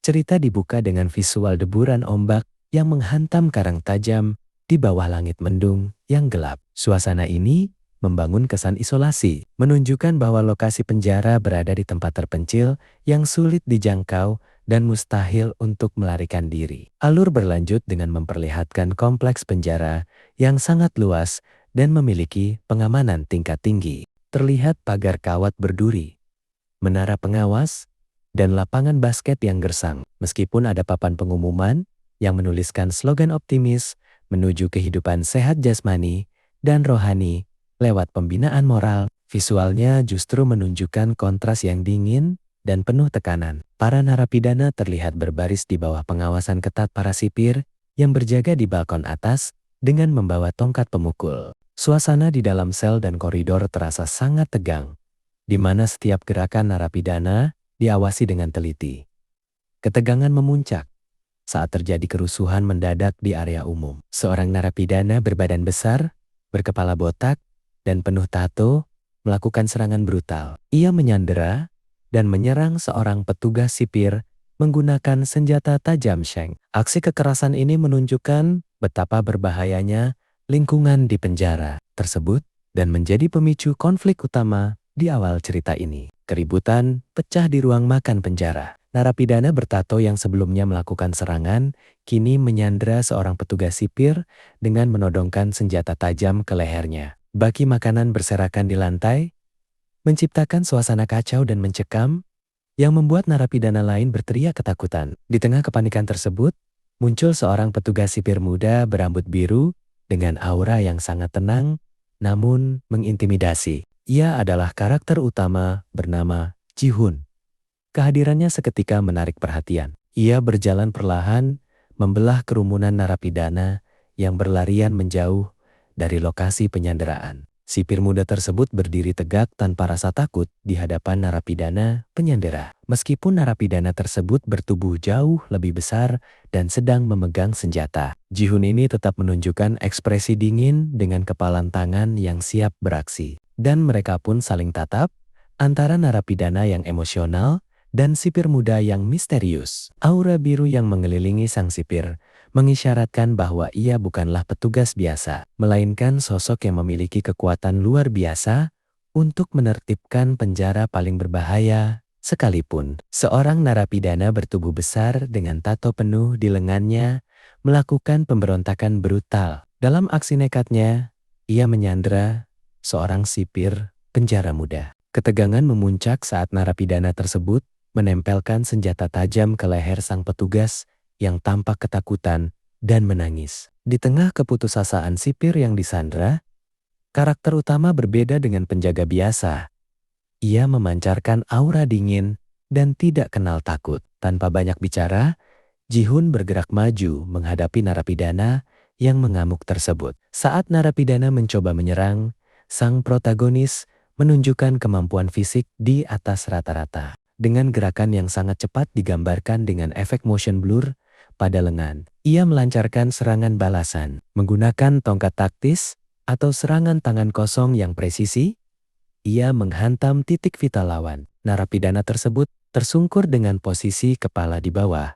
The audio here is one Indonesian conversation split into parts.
Cerita dibuka dengan visual deburan ombak yang menghantam karang tajam di bawah langit mendung yang gelap. Suasana ini membangun kesan isolasi, menunjukkan bahwa lokasi penjara berada di tempat terpencil yang sulit dijangkau dan mustahil untuk melarikan diri. Alur berlanjut dengan memperlihatkan kompleks penjara yang sangat luas dan memiliki pengamanan tingkat tinggi. Terlihat pagar kawat berduri, menara pengawas, dan lapangan basket yang gersang. Meskipun ada papan pengumuman yang menuliskan slogan optimis menuju kehidupan sehat jasmani dan rohani lewat pembinaan moral, visualnya justru menunjukkan kontras yang dingin dan penuh tekanan. Para narapidana terlihat berbaris di bawah pengawasan ketat para sipir yang berjaga di balkon atas dengan membawa tongkat pemukul. Suasana di dalam sel dan koridor terasa sangat tegang, di mana setiap gerakan narapidana diawasi dengan teliti. Ketegangan memuncak saat terjadi kerusuhan mendadak di area umum. Seorang narapidana berbadan besar, berkepala botak, dan penuh tato melakukan serangan brutal. Ia menyandera dan menyerang seorang petugas sipir menggunakan senjata tajam shank. Aksi kekerasan ini menunjukkan betapa berbahayanya lingkungan di penjara tersebut dan menjadi pemicu konflik utama di awal cerita ini. Keributan pecah di ruang makan penjara. Narapidana bertato yang sebelumnya melakukan serangan kini menyandera seorang petugas sipir dengan menodongkan senjata tajam ke lehernya. Baki makanan berserakan di lantai, menciptakan suasana kacau dan mencekam yang membuat narapidana lain berteriak ketakutan. Di tengah kepanikan tersebut, muncul seorang petugas sipir muda berambut biru dengan aura yang sangat tenang namun mengintimidasi. Ia adalah karakter utama bernama Ji-hun. Kehadirannya seketika menarik perhatian. Ia berjalan perlahan, membelah kerumunan narapidana yang berlarian menjauh dari lokasi penyanderaan. Sipir muda tersebut berdiri tegak tanpa rasa takut di hadapan narapidana penyandera. Meskipun narapidana tersebut bertubuh jauh lebih besar dan sedang memegang senjata, Ji-hun ini tetap menunjukkan ekspresi dingin dengan kepalan tangan yang siap beraksi. Dan mereka pun saling tatap antara narapidana yang emosional dan sipir muda yang misterius. Aura biru yang mengelilingi sang sipir mengisyaratkan bahwa ia bukanlah petugas biasa, melainkan sosok yang memiliki kekuatan luar biasa untuk menertibkan penjara paling berbahaya sekalipun. Seorang narapidana bertubuh besar dengan tato penuh di lengannya melakukan pemberontakan brutal. Dalam aksi nekatnya, ia menyandera seorang sipir penjara muda. Ketegangan memuncak saat narapidana tersebut menempelkan senjata tajam ke leher sang petugas yang tampak ketakutan dan menangis. Di tengah keputusasaan sipir yang disandera, karakter utama berbeda dengan penjaga biasa. Ia memancarkan aura dingin dan tidak kenal takut. Tanpa banyak bicara, Ji-hun bergerak maju menghadapi narapidana yang mengamuk tersebut. Saat narapidana mencoba menyerang, sang protagonis menunjukkan kemampuan fisik di atas rata-rata. Dengan gerakan yang sangat cepat digambarkan dengan efek motion blur pada lengan, ia melancarkan serangan balasan. Menggunakan tongkat taktis atau serangan tangan kosong yang presisi, ia menghantam titik vital lawan. Narapidana tersebut tersungkur dengan posisi kepala di bawah,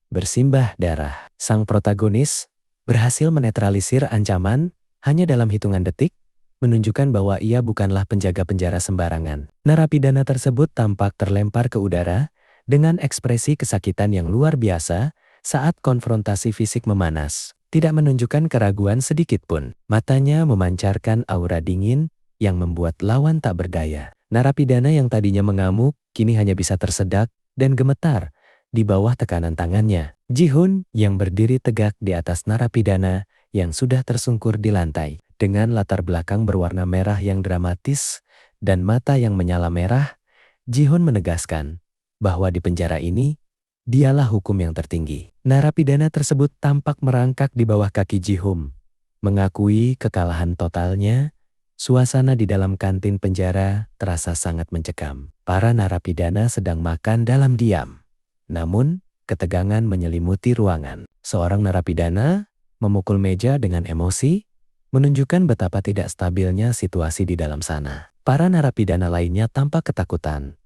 bersimbah darah. Sang protagonis berhasil menetralisir ancaman hanya dalam hitungan detik, menunjukkan bahwa ia bukanlah penjaga penjara sembarangan. Narapidana tersebut tampak terlempar ke udara dengan ekspresi kesakitan yang luar biasa saat konfrontasi fisik memanas. Tidak menunjukkan keraguan sedikit pun. Matanya memancarkan aura dingin yang membuat lawan tak berdaya. Narapidana yang tadinya mengamuk kini hanya bisa tersedak dan gemetar di bawah tekanan tangannya. Ji-hun yang berdiri tegak di atas narapidana yang sudah tersungkur di lantai. Dengan latar belakang berwarna merah yang dramatis dan mata yang menyala merah, Ji-hun menegaskan bahwa di penjara ini, dialah hukum yang tertinggi. Narapidana tersebut tampak merangkak di bawah kaki Ji-hun. Mengakui kekalahan totalnya, suasana di dalam kantin penjara terasa sangat mencekam. Para narapidana sedang makan dalam diam. Namun, ketegangan menyelimuti ruangan. Seorang narapidana memukul meja dengan emosi, menunjukkan betapa tidak stabilnya situasi di dalam sana. Para narapidana lainnya tampak ketakutan.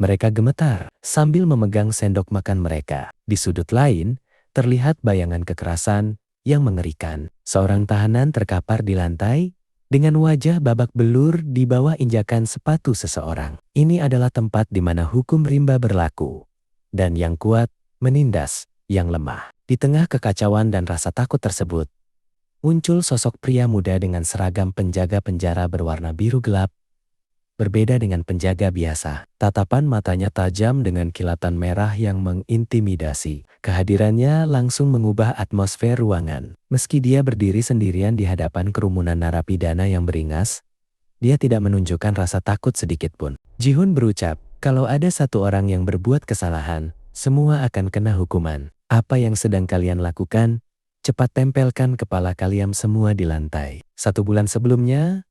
Mereka gemetar sambil memegang sendok makan mereka. Di sudut lain, terlihat bayangan kekerasan yang mengerikan. Seorang tahanan terkapar di lantai dengan wajah babak belur di bawah injakan sepatu seseorang. Ini adalah tempat di mana hukum rimba berlaku. Dan yang kuat menindas yang lemah. Di tengah kekacauan dan rasa takut tersebut, muncul sosok pria muda dengan seragam penjaga penjara berwarna biru gelap. Berbeda dengan penjaga biasa, tatapan matanya tajam dengan kilatan merah yang mengintimidasi. Kehadirannya langsung mengubah atmosfer ruangan. Meski dia berdiri sendirian di hadapan kerumunan narapidana yang beringas, dia tidak menunjukkan rasa takut sedikit pun. Ji-hun berucap, kalau ada satu orang yang berbuat kesalahan, semua akan kena hukuman. Apa yang sedang kalian lakukan? Cepat tempelkan kepala kalian semua di lantai. 1 bulan sebelumnya,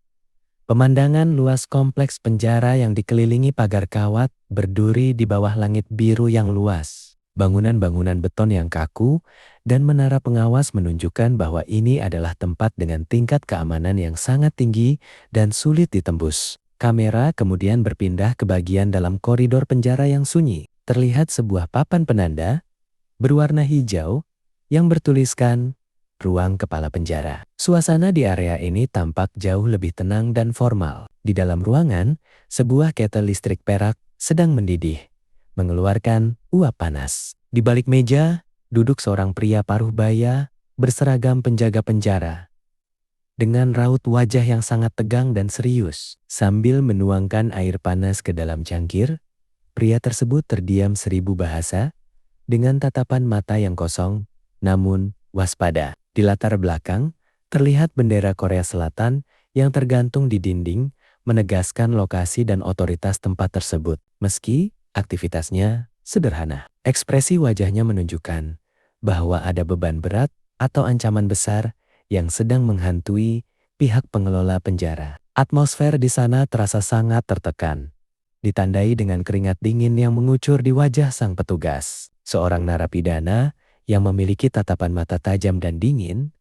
pemandangan luas kompleks penjara yang dikelilingi pagar kawat berduri di bawah langit biru yang luas. Bangunan-bangunan beton yang kaku dan menara pengawas menunjukkan bahwa ini adalah tempat dengan tingkat keamanan yang sangat tinggi dan sulit ditembus. Kamera kemudian berpindah ke bagian dalam koridor penjara yang sunyi. Terlihat sebuah papan penanda berwarna hijau yang bertuliskan ruang kepala penjara. Suasana di area ini tampak jauh lebih tenang dan formal. Di dalam ruangan, sebuah ketel listrik perak sedang mendidih, mengeluarkan uap panas. Di balik meja, duduk seorang pria paruh baya berseragam penjaga penjara. Dengan raut wajah yang sangat tegang dan serius, sambil menuangkan air panas ke dalam cangkir, pria tersebut terdiam 1000 bahasa dengan tatapan mata yang kosong, namun waspada. Di latar belakang, terlihat bendera Korea Selatan yang tergantung di dinding, menegaskan lokasi dan otoritas tempat tersebut. Meski aktivitasnya sederhana, ekspresi wajahnya menunjukkan bahwa ada beban berat atau ancaman besar yang sedang menghantui pihak pengelola penjara. Atmosfer di sana terasa sangat tertekan, ditandai dengan keringat dingin yang mengucur di wajah sang petugas. Seorang narapidana yang memiliki tatapan mata tajam dan dingin,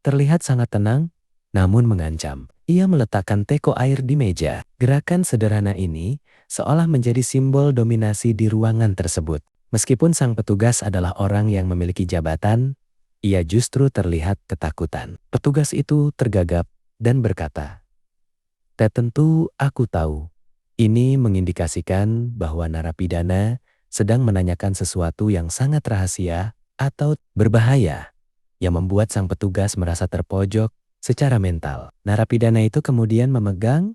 terlihat sangat tenang, namun mengancam. Ia meletakkan teko air di meja. Gerakan sederhana ini seolah menjadi simbol dominasi di ruangan tersebut. Meskipun sang petugas adalah orang yang memiliki jabatan, ia justru terlihat ketakutan. Petugas itu tergagap dan berkata, tentu aku tahu. Ini mengindikasikan bahwa narapidana sedang menanyakan sesuatu yang sangat rahasia atau berbahaya, yang membuat sang petugas merasa terpojok secara mental. Narapidana itu kemudian memegang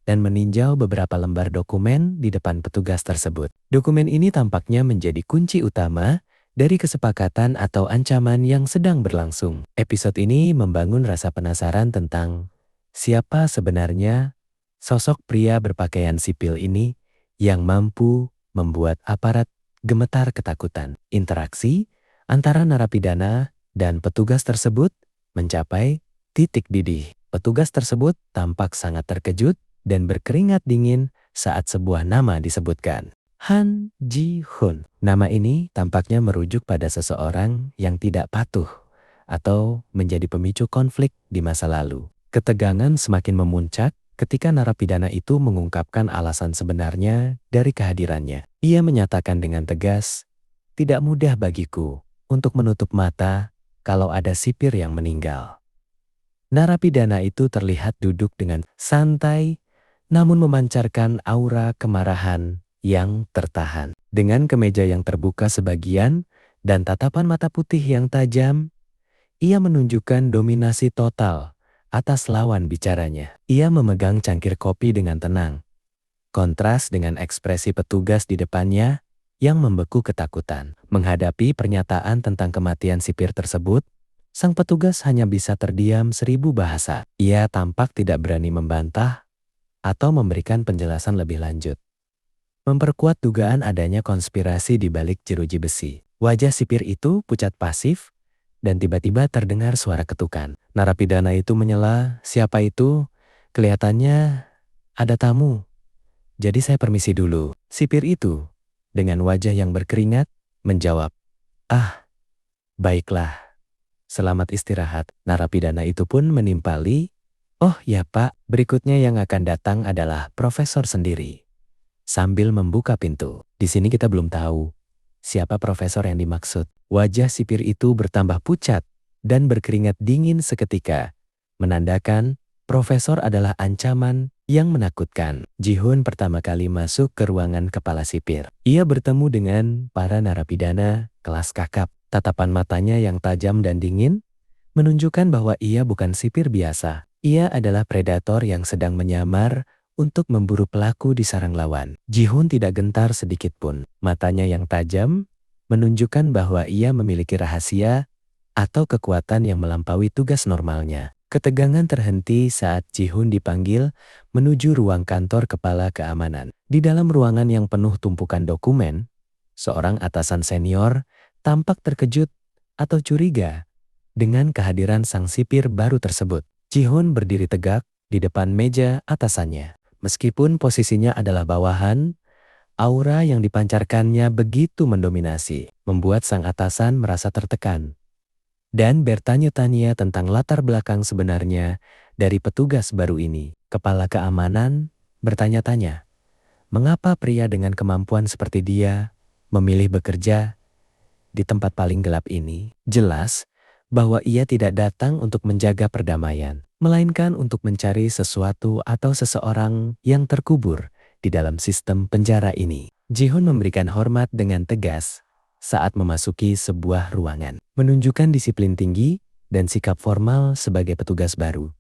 dan meninjau beberapa lembar dokumen di depan petugas tersebut. Dokumen ini tampaknya menjadi kunci utama dari kesepakatan atau ancaman yang sedang berlangsung. Episode ini membangun rasa penasaran tentang siapa sebenarnya sosok pria berpakaian sipil ini yang mampu membuat aparat gemetar ketakutan. Interaksi antara narapidana dan petugas tersebut mencapai titik didih. Petugas tersebut tampak sangat terkejut dan berkeringat dingin saat sebuah nama disebutkan. Han Ji-hun. Nama ini tampaknya merujuk pada seseorang yang tidak patuh atau menjadi pemicu konflik di masa lalu. Ketegangan semakin memuncak ketika narapidana itu mengungkapkan alasan sebenarnya dari kehadirannya. Ia menyatakan dengan tegas, tidak mudah bagiku untuk menutup mata kalau ada sipir yang meninggal. Narapidana itu terlihat duduk dengan santai, namun memancarkan aura kemarahan yang tertahan. Dengan kemeja yang terbuka sebagian dan tatapan mata putih yang tajam, ia menunjukkan dominasi total atas lawan bicaranya. Ia memegang cangkir kopi dengan tenang, kontras dengan ekspresi petugas di depannya yang membeku ketakutan. Menghadapi pernyataan tentang kematian sipir tersebut, sang petugas hanya bisa terdiam 1000 bahasa. Ia tampak tidak berani membantah atau memberikan penjelasan lebih lanjut. Memperkuat dugaan adanya konspirasi di balik jeruji besi. Wajah sipir itu pucat pasif dan tiba-tiba terdengar suara ketukan. Narapidana itu menyela, siapa itu? Kelihatannya ada tamu. Jadi saya permisi dulu. Sipir itu dengan wajah yang berkeringat menjawab, baiklah. Selamat istirahat. Narapidana itu pun menimpali, oh ya Pak, berikutnya yang akan datang adalah profesor sendiri. sambil membuka pintu. Di sini kita belum tahu siapa profesor yang dimaksud. Wajah sipir itu bertambah pucat dan berkeringat dingin seketika, menandakan profesor adalah ancaman yang menakutkan. Ji-hun pertama kali masuk ke ruangan kepala sipir. Ia bertemu dengan para narapidana kelas kakap. Tatapan matanya yang tajam dan dingin menunjukkan bahwa ia bukan sipir biasa. Ia adalah predator yang sedang menyamar untuk memburu pelaku di sarang lawan. Ji-hun tidak gentar sedikit pun. Matanya yang tajam menunjukkan bahwa ia memiliki rahasia atau kekuatan yang melampaui tugas normalnya. Ketegangan terhenti saat Ji-hun dipanggil menuju ruang kantor kepala keamanan. Di dalam ruangan yang penuh tumpukan dokumen, seorang atasan senior tampak terkejut atau curiga dengan kehadiran sang sipir baru tersebut. Ji-hun berdiri tegak di depan meja atasannya. Meskipun posisinya adalah bawahan, aura yang dipancarkannya begitu mendominasi, membuat sang atasan merasa tertekan dan bertanya-tanya tentang latar belakang sebenarnya dari petugas baru ini. Kepala keamanan bertanya-tanya, mengapa pria dengan kemampuan seperti dia memilih bekerja di tempat paling gelap ini? Jelas bahwa ia tidak datang untuk menjaga perdamaian, melainkan untuk mencari sesuatu atau seseorang yang terkubur di dalam sistem penjara ini. Ji-hun memberikan hormat dengan tegas saat memasuki sebuah ruangan, menunjukkan disiplin tinggi dan sikap formal sebagai petugas baru.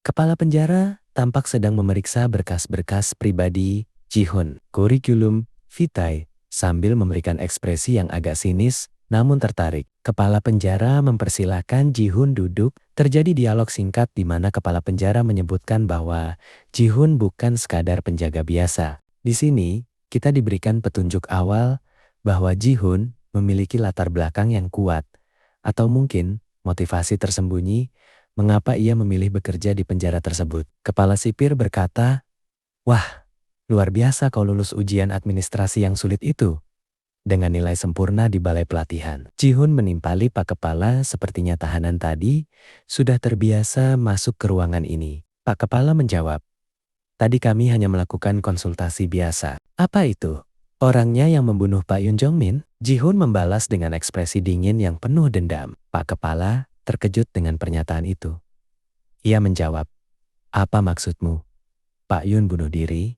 Kepala penjara tampak sedang memeriksa berkas-berkas pribadi Ji-hun, kurikulum vitae, sambil memberikan ekspresi yang agak sinis namun tertarik. Kepala penjara mempersilahkan Ji-hun duduk. Terjadi dialog singkat di mana kepala penjara menyebutkan bahwa Ji-hun bukan sekadar penjaga biasa. Di sini, kita diberikan petunjuk awal bahwa Ji-hun memiliki latar belakang yang kuat, atau mungkin motivasi tersembunyi mengapa ia memilih bekerja di penjara tersebut. Kepala sipir berkata, "Wah, luar biasa kau lulus ujian administrasi yang sulit itu dengan nilai sempurna di balai pelatihan." Ji-hun menimpali Pak Kepala, sepertinya tahanan tadi sudah terbiasa masuk ke ruangan ini. Pak Kepala menjawab, "Tadi kami hanya melakukan konsultasi biasa." "Apa itu? Orangnya yang membunuh Pak Yoon Jong-min?" Ji-hun membalas dengan ekspresi dingin yang penuh dendam. Pak Kepala terkejut dengan pernyataan itu. Ia menjawab, "Apa maksudmu? Pak Yoon bunuh diri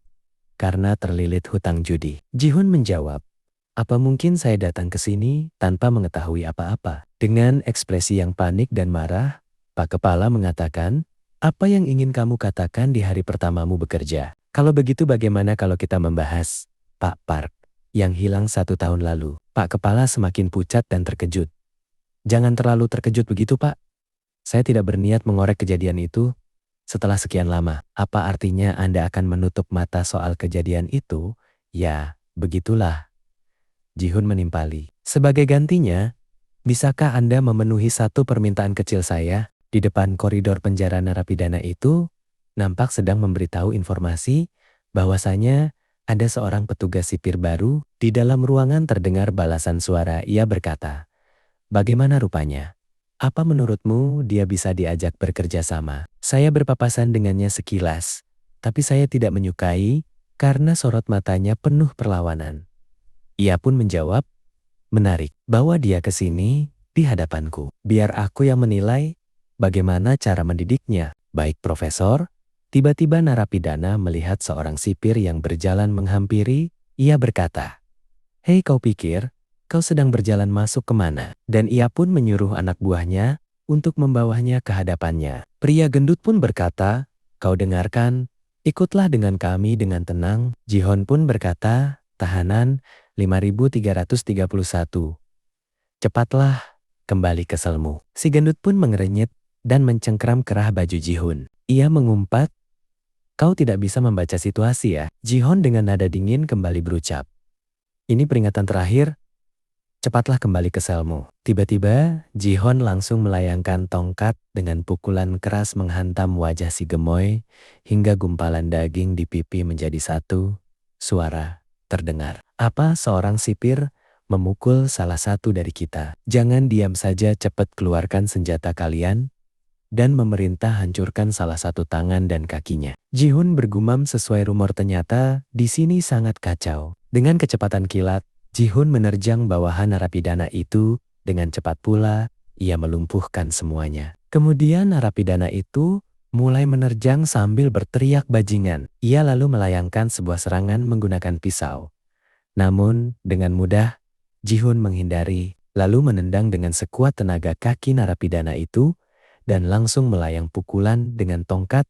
karena terlilit hutang judi." Ji-hun menjawab, "Apa mungkin saya datang ke sini tanpa mengetahui apa-apa?" Dengan ekspresi yang panik dan marah, Pak Kepala mengatakan, "Apa yang ingin kamu katakan di hari pertamamu bekerja? Kalau begitu bagaimana kalau kita membahas Pak Park yang hilang 1 tahun lalu?" Pak Kepala semakin pucat dan terkejut. "Jangan terlalu terkejut begitu, Pak. Saya tidak berniat mengorek kejadian itu setelah sekian lama." "Apa artinya Anda akan menutup mata soal kejadian itu?" "Ya, begitulah." Ji-hun menimpali. "Sebagai gantinya, bisakah Anda memenuhi satu permintaan kecil saya?" Di depan koridor penjara narapidana itu, nampak sedang memberitahu informasi bahwasanya ada seorang petugas sipir baru. Di dalam ruangan terdengar balasan suara. Ia berkata, "Bagaimana rupanya? Apa menurutmu dia bisa diajak bekerja sama?" "Saya berpapasan dengannya sekilas, tapi saya tidak menyukai karena sorot matanya penuh perlawanan." Ia pun menjawab, "Menarik, bawa dia ke sini di hadapanku. Biar aku yang menilai bagaimana cara mendidiknya." "Baik, Profesor." Tiba-tiba narapidana melihat seorang sipir yang berjalan menghampiri. Ia berkata, "Hei, kau pikir kau sedang berjalan masuk kemana?" Dan ia pun menyuruh anak buahnya untuk membawanya ke hadapannya. Pria gendut pun berkata, "Kau dengarkan, ikutlah dengan kami dengan tenang." Ji-hun pun berkata, "Tahanan 5331. Cepatlah kembali ke selmu." Si gendut pun mengerenyit dan mencengkram kerah baju Ji-hun. Ia mengumpat, "Kau tidak bisa membaca situasi ya?" Ji-hun dengan nada dingin kembali berucap, "Ini peringatan terakhir. Cepatlah kembali ke selmu." Tiba-tiba, Ji-hun langsung melayangkan tongkat dengan pukulan keras menghantam wajah si gemoy hingga gumpalan daging di pipi menjadi satu. Suara terdengar. "Apa seorang sipir memukul salah satu dari kita? Jangan diam saja, cepat keluarkan senjata kalian." dan memerintah hancurkan salah satu tangan dan kakinya. Ji-hun bergumam sesuai rumor, ternyata di sini sangat kacau. Dengan kecepatan kilat, Ji-hun menerjang bawahan narapidana itu. Dengan cepat pula, ia melumpuhkan semuanya. Kemudian narapidana itu mulai menerjang sambil berteriak bajingan. Ia lalu melayangkan sebuah serangan menggunakan pisau. Namun, dengan mudah, Ji-hun menghindari, lalu menendang dengan sekuat tenaga kaki narapidana itu, dan langsung melayang pukulan dengan tongkat,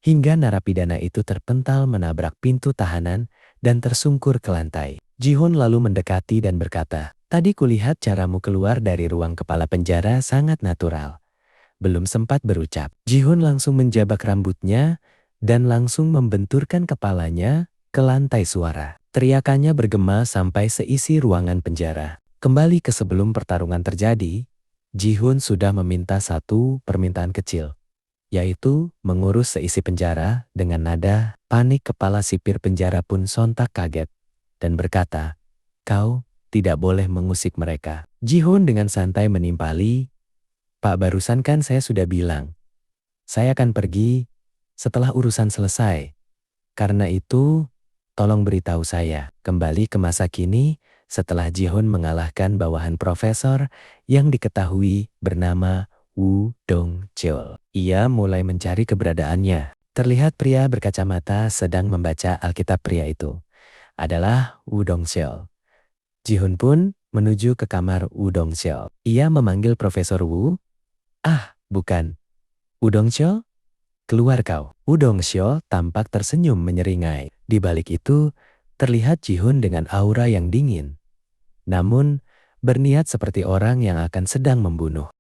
hingga narapidana itu terpental menabrak pintu tahanan dan tersungkur ke lantai. Ji-hun lalu mendekati dan berkata, "Tadi kulihat caramu keluar dari ruang kepala penjara sangat natural." Belum sempat berucap, Ji-hun langsung menjabak rambutnya dan langsung membenturkan kepalanya ke lantai suara. Teriakannya bergema sampai seisi ruangan penjara. Kembali ke sebelum pertarungan terjadi, Ji-hun sudah meminta satu permintaan kecil, yaitu mengurus seisi penjara. Dengan nada panik, kepala sipir penjara pun sontak kaget dan berkata, "Kau tidak boleh mengusik mereka." Ji-hun dengan santai menimpali, "Pak, barusan kan saya sudah bilang, saya akan pergi setelah urusan selesai. Karena itu, tolong beritahu saya." Kembali ke masa kini, setelah Ji-hun mengalahkan bawahan profesor yang diketahui bernama Woo Dong-cheol, ia mulai mencari keberadaannya. Terlihat pria berkacamata sedang membaca Alkitab. Pria itu adalah Woo Dong-cheol. Ji-hun pun menuju ke kamar Woo Dong-cheol. Ia memanggil Profesor Woo. "Ah, bukan. Woo Dong-cheol? Keluar kau." Woo Dong-cheol tampak tersenyum menyeringai. Di balik itu, terlihat Ji-hun dengan aura yang dingin, namun berniat seperti orang yang akan sedang membunuh.